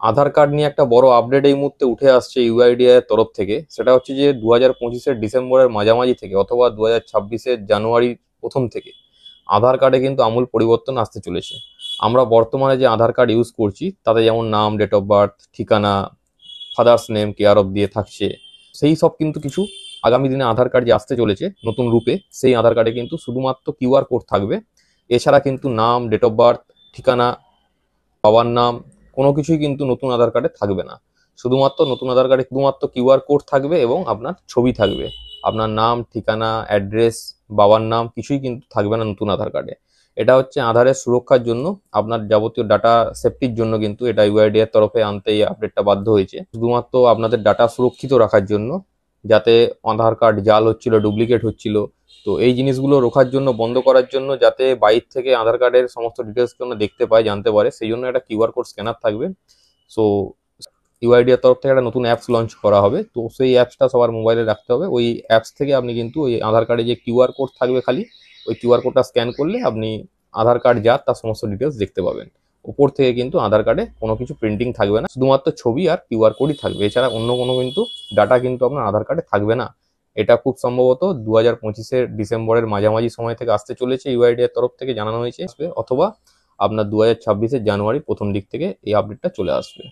আধার card নিয়ে একটা বড় আপডেট এই মুহূর্তে উঠে আসছে ইউআইডিআই এর তরফ থেকে। সেটা হচ্ছে যে 2025-এর ডিসেম্বরের মাঝামাঝি থেকে অথবা 2026-এর জানুয়ারির প্রথম থেকে আধার কার্ডে কিন্তু আমূল পরিবর্তন আসতে চলেছে। আমরা বর্তমানে যে আধার কার্ড ইউজ করছি তাতে যেমন নাম, ডেট অফ বার্থ, ঠিকানা, ফাদার্স নেম, কেয়ার অফ দিয়ে থাকছে, সেই সব কিন্তু কিছু আগামী দিনে আধার কার্ড যে আসতে চলেছে নতুন রূপে, সেই আধার কার্ডে কিন্তু শুধুমাত্র কিউআর কোড থাকবে। এছাড়া কিন্তু নাম, ডেট অফ বার্থ, ঠিকানা, বাবার নাম কোনো কিছুই কিন্তু নতুন আধার কার্ডে থাকবে না। শুধুমাত্র নতুন আধার কার্ডে শুধুমাত্র কিউআর কোড থাকবে এবং আপনার ছবি থাকবে। আপনার নাম, ঠিকানা, অ্যাড্রেস, বাবার নাম কিছুই কিন্তু থাকবে না নতুন আধার কার্ডে। এটা হচ্ছে আধারের সুরক্ষার জন্য, আপনার যাবতীয় ডাটা সেফটির জন্য কিন্তু এটা ইউআইডি এর তরফে আনতে এই আপডেটটা বাধ্য হয়েছে। শুধুমাত্র আপনাদের ডাটা সুরক্ষিত রাখার জন্য, যাতে আধার কার্ড জাল হচ্ছিল, ডুপ্লিকেট হচ্ছিল, তো এই জিনিসগুলো রোখার জন্য, বন্ধ করার জন্য, যাতে বাইরে থেকে আধার কার্ডের সমস্ত ডিটেলস দেখতে পায়, জানতে পারে, সেই জন্য একটা কিউআর কোড স্ক্যানার থাকবে। সো ইউআইডি এর তরফ থেকে একটা নতুন অ্যাপস লঞ্চ করা হবে। তো সেই অ্যাপসটা সবার মোবাইলে রাখতে হবে। ওই অ্যাপস থেকে আপনি কিন্তু ওই আধার কার্ডে যে কিউআর কোড থাকবে, খালি ওই কিউআর কোডটা স্ক্যান করলে আপনি আধার কার্ড যার তার সমস্ত ডিটেলস দেখতে পাবেন। উপর থেকে কিন্তু আধার কার্ডে কোনো কিছু প্রিন্টিং থাকবে না, শুধুমাত্র ছবি আর কিউআর কোডই থাকবে। এছাড়া অন্য কোনো কিন্তু ডাটা কিন্তু আপনার আধার কার্ডে থাকবে না। এটা খুব সম্ভবত 2025-এর ডিসেম্বরের মাঝামাঝি সময় থেকে আসতে চলেছে, ইউআইডি এর তরফ থেকে জানানো হয়েছে। অথবা আপনার 2026-এর জানুয়ারি প্রথম দিক থেকে এই আপডেটটা চলে আসবে।